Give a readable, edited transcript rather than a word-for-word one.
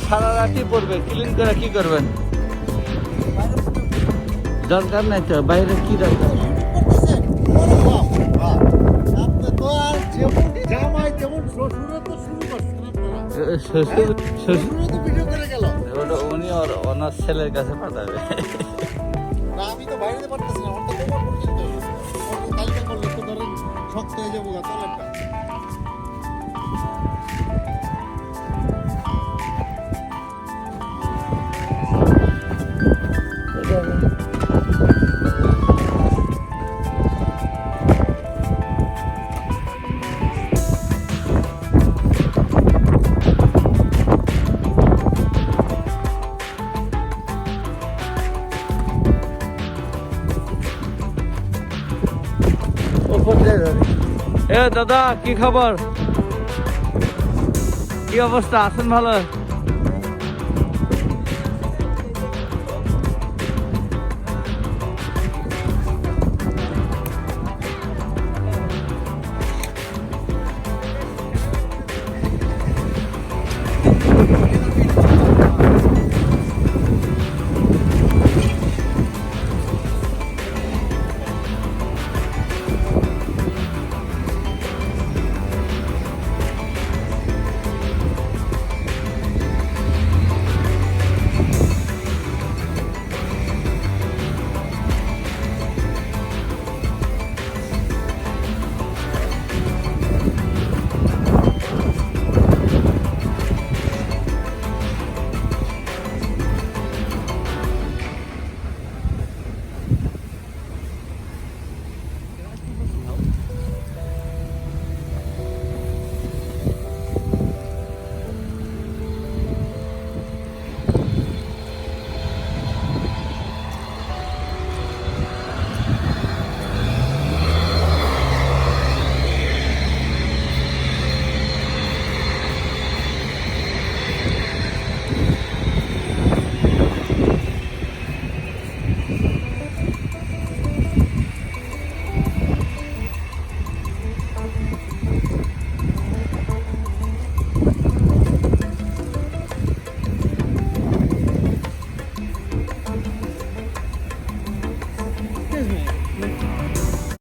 সারা রাতই পড়বে, ক্লিন করে কি করবেন? দরকার নাই তো, বাইরে কি দরকার? উনি ওনার ছেলের কাছে পাঠাবে। আমি তো বাইরে পারতেছি না, আমার তো কোমর পর্যন্ত তালিকা করলে তো ধরেন শক্ত হয়ে যাবো তলাটা। এ দাদা, কি খবর? কি অবস্থা? আছেন ভালো?